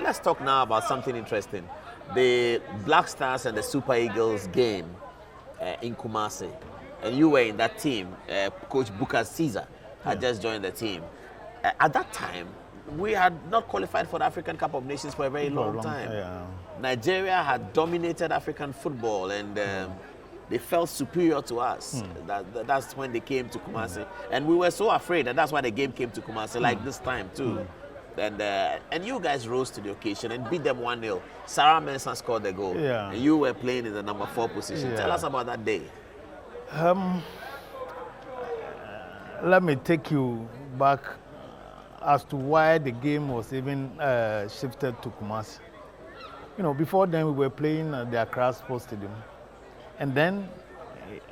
Let's talk now about something interesting. The Black Stars and the Super Eagles game in Kumasi. And you were in that team. Coach Bukar Caesar had just joined the team. At that time, we had not qualified for the African Cup of Nations for a very long time. Nigeria had dominated African football, and they felt superior to us. That's when they came to Kumasi. And we were so afraid, and that's why the game came to Kumasi, like this time too. And you guys rose to the occasion and beat them 1-0. Sarah Mensah scored the goal. And you were playing in the number 4 position. Tell us about that day. Let me take you back as to why the game was even shifted to Kumasi. You know, before then we were playing at the Accra Sports Stadium. And then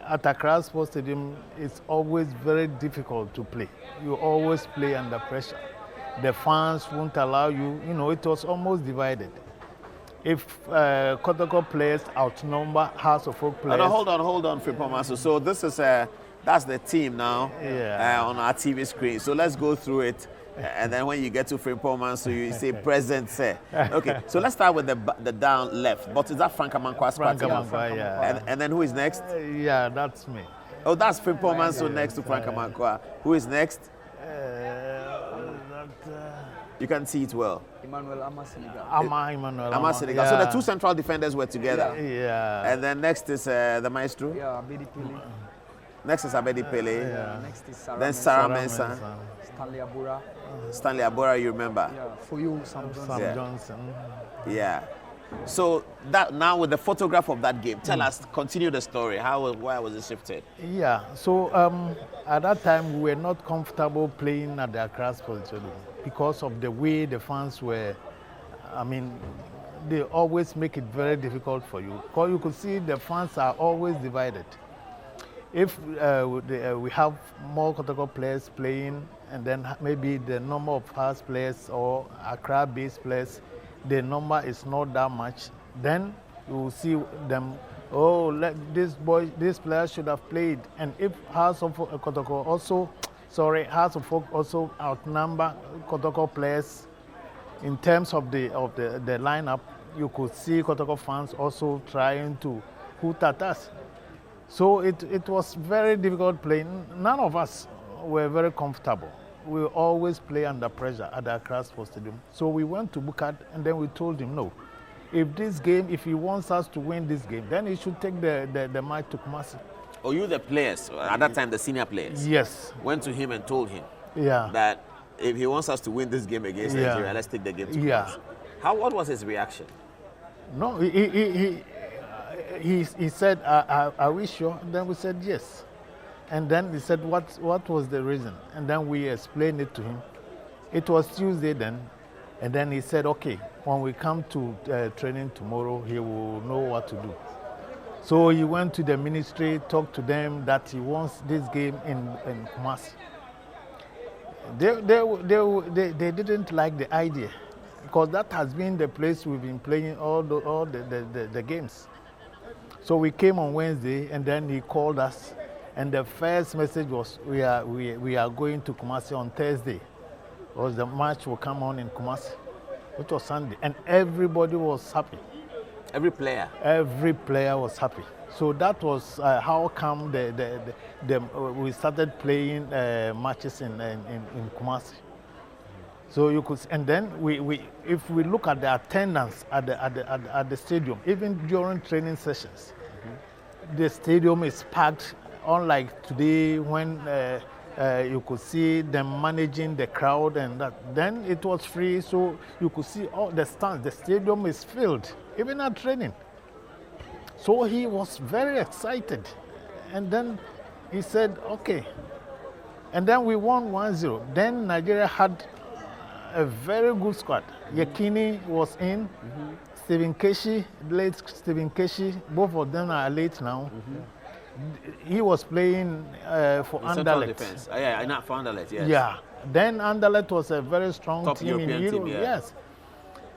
at Accra Sports Stadium, it's always very difficult to play. You always play under pressure. The fans won't allow you, you know, it was almost divided. If Kotoko players outnumber House of Folk players. No, hold on, Frimpong Manso. So this is, that's the team now on our TV screen. So let's go through it. And then when you get to Frimpong Manso, you say present, sir. Okay, so let's start with the down left. But is that Frank Amankwa's party? And then who is next? Yeah, that's me. Oh, that's Frimpong Manso next to Frank Amankwa. Who is next? You can see it well. Emmanuel Amasiniga. Amasiniga. Yeah. So the two central defenders were together. Yeah. And then next is the maestro. Yeah, Abedi Pele. Next is Abedi Pele. Yeah. Next is Sarah. Then Sarah Mensah. Stanley Abura. Stanley Abura, you remember? Yeah. For you, Sam Johnson. Yeah. So that now with the photograph of that game, tell us, continue the story. Why was it shifted? Yeah. So at that time we were not comfortable playing at the Accra Sports Stadium because of the way the fans were. I mean, they always make it very difficult for you. Because you could see the fans are always divided. If we have more Kotoko players playing, and then maybe the number of House players or Accra-based players, the number is not that much, then you will see them, this player should have played. And if House of Kotoko also, House of Folk also outnumber Kotoko players in terms of the lineup, you could see Kotoko fans also trying to hoot at us. So it was very difficult playing. None of us were very comfortable. We always play under pressure at the Accra Sports Stadium. So we went to Bukad and then we told him, no, if he wants us to win this game, then he should take the match to Kumasi. Oh, you the players, at that time the senior players? Yes. Went to him and told him that if he wants us to win this game against Nigeria, let's take the game to Kumasi. What was his reaction? No, he said, are we sure? And then we said yes. And then he said, what was the reason? And then we explained it to him. It was Tuesday then. And then he said, okay, when we come to training tomorrow, he will know what to do. So he went to the ministry, talked to them that he wants this game in Kumasi. They didn't like the idea because that has been the place we've been playing all the games. So we came on Wednesday and then he called us. And the first message was, we are going to Kumasi on Thursday. Because the match will come on in Kumasi, which was Sunday. And everybody was happy. Every player? Every player was happy. So that was how come we started playing matches in Kumasi. So you could, and then if we look at the attendance at the stadium, even during training sessions, the stadium is packed. Unlike today when you could see them managing the crowd and that. Then it was free, so you could see all the stands. The stadium is filled, even at training. So he was very excited. And then he said, okay. And then we won 1-0. Then Nigeria had a very good squad. Yekini was in, Stephen Keshi, late Stephen Keshi, both of them are late now. He was playing for Anderlecht. Not for Anderlecht, yes. Yeah. Then Anderlecht was a very strong Top team European in Europe. Team, yeah. Yes.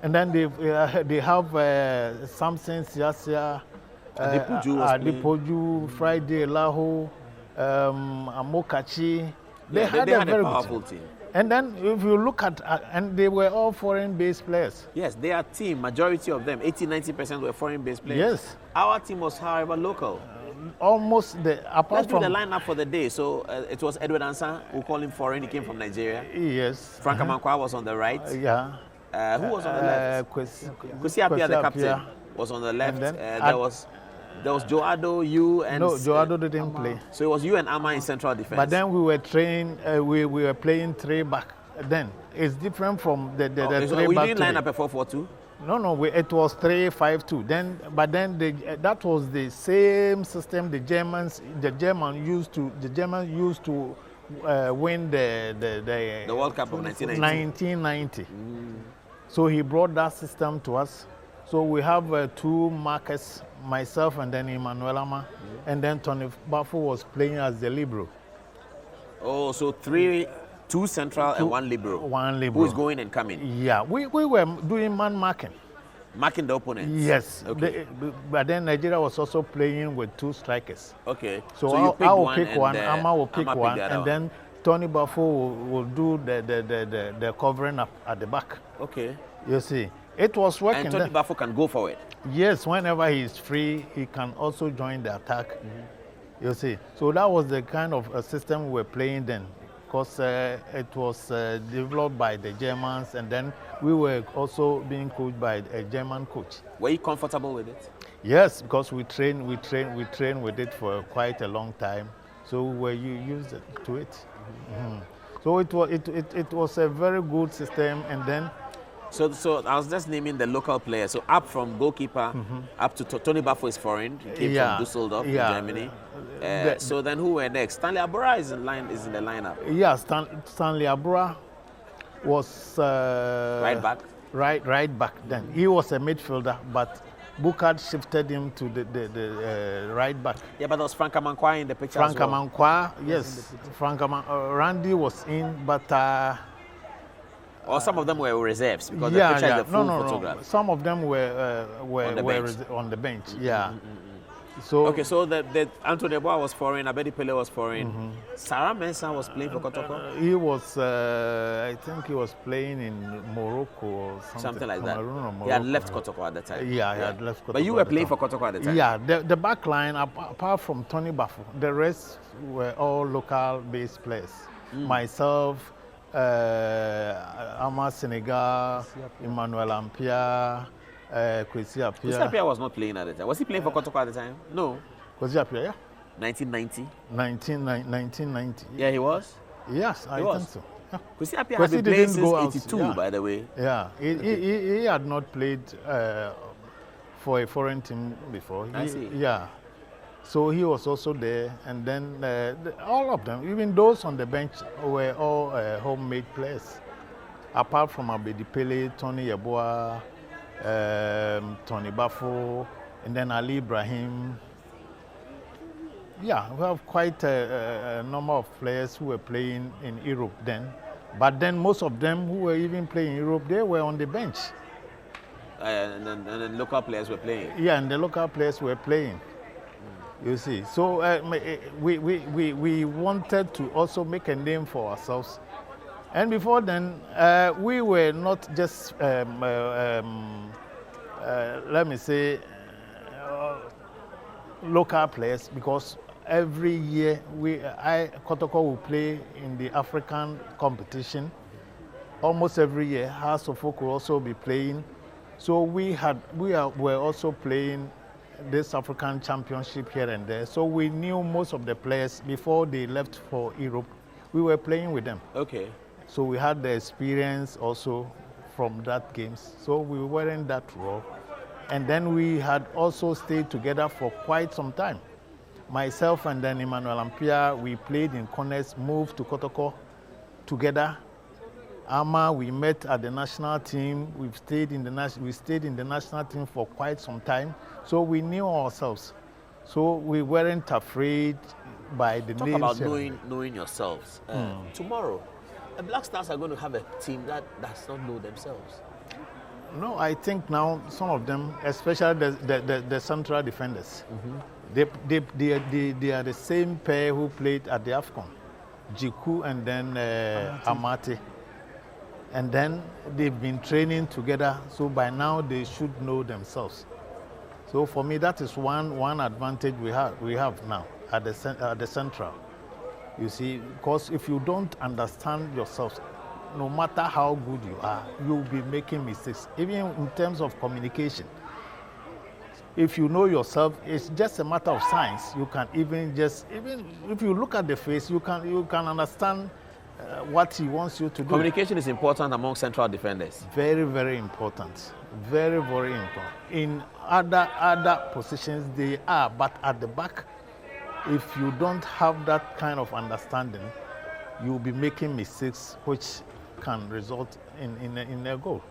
And then they have Samson Siasia, Adipoju, Friday Laho, Amokachi. They had a very powerful team. And then if you look at, and they were all foreign-based players. Yes, their team, majority of them, 80-90% were foreign-based players. Yes. Our team was, however, local. Almost apart Let's do from the lineup for the day. So it was Edward Ansa, who call him foreign. He came from Nigeria. yes. Frank Amankwa was on the right. Yeah. Who was on the left? Kwesi Appiah, the captain, was on the left. then There was Joe Ado, you, and No, Joado didn't play. so it was you and Ama in central defense. But then we were trained. We were playing three back. Then it's different from the so three we back. didn't line up a 4-4-2. No, it was 3-5-2. Then, but then that was the same system the Germans used to win The World Cup of 1990. 1990. So he brought that system to us. So we have two markers, myself and then Emmanuel Ama, and then Tony Bafo was playing as the libero. Oh, so two central and one libero. One libero. Who is going and coming? Yeah, we were doing man marking. Marking the opponents. Yes. Okay. But then Nigeria was also playing with two strikers. Okay. So, you I will pick pick one, and, Ama will pick Ama one, the other and then Tony Bafo will do the covering up at the back. Okay. You see, it was working. And Tony then. Bafo can go forward. Yes, whenever he is free, he can also join the attack. You see, so that was the kind of system we were playing then, because it was developed by the Germans, and then we were also being coached by a German coach. Were you comfortable with it? Yes, because we trained with it for quite a long time, so we were used to it. So it was a very good system, and then. So I was just naming the local players. So up from goalkeeper up to Tony Bafo is foreign. He came from Düsseldorf in Germany. So then who were next? Stanley Abura is in the lineup. Yeah, Stanley Abura was Right back. Right back then. He was a midfielder, but Bukard shifted him to the right back. Yeah, but there was Frank Amankwa in the picture Frank as well. Amankwa, yes. Randy was in, but. Or some of them were reserves because the picture is the full photograph. No. Some of them were on the bench. Yeah. So okay, so the Anthony Boa was foreign, Abedi Pele was foreign. Sarah Mensah was playing for Kotoko. He was, I think he was playing in Morocco or something like that. Morocco. He had left Kotoko at the time. Yeah, he had left Kotoko. But you were playing for Kotoko at the time. Yeah, the back line, apart from Tony Bafo, the rest were all local-based players. Myself, Ama Senegal, Emmanuel Ampia, Kwesi Appiah. Kwesi Appiah was not playing at the time. Was he playing for Kotoko at the time? No. Kwesi Appiah, yeah. 1990? 1990. Yeah, he was? Yes, I think so. Yeah. Kwesi Appiah had been playing since 82, by the way. Yeah, he had not played for a foreign team before. I see. Yeah. So he was also there, and then all of them, even those on the bench, were all homemade players. Apart from Abedi Pele, Tony Yeboah, Tony Bafo, and then Ali Ibrahim. Yeah, we have quite a number of players who were playing in Europe then. But then most of them who were even playing in Europe, they were on the bench. And then local players were playing. Yeah, and the local players were playing. You see, so we wanted to also make a name for ourselves. And before then, we were not just, let me say, local players, because every year Kotoko will play in the African competition. Almost every year, Hearts of Oak will also be playing. So were also playing this African championship here and there. So we knew most of the players before they left for Europe. We were playing with them. Okay. So we had the experience also from that games. So we weren't that raw. And then we had also stayed together for quite some time. Myself and then Emmanuel Ampia, we played in corners, moved to Kotoko together. Ama, we met at the national team. We stayed in the national team for quite some time. So we knew ourselves. So we weren't afraid by the names. Talk about knowing yourselves. Tomorrow, the Black Stars are going to have a team that does not know themselves. No, I think now some of them, especially the central defenders, they are the same pair who played at the AFCON. Jiku and then Amate. And then they've been training together, so by now they should know themselves. So for me, that is one advantage we have now at the central. You see, because if you don't understand yourself, no matter how good you are, you'll be making mistakes, even in terms of communication. If you know yourself, it's just a matter of science. You can even if you look at the face, you can understand what he wants you to do. Communication is important among central defenders. Very, very important. Very, very important. In other positions, they are, but at the back, if you don't have that kind of understanding, you'll be making mistakes which can result in a goal.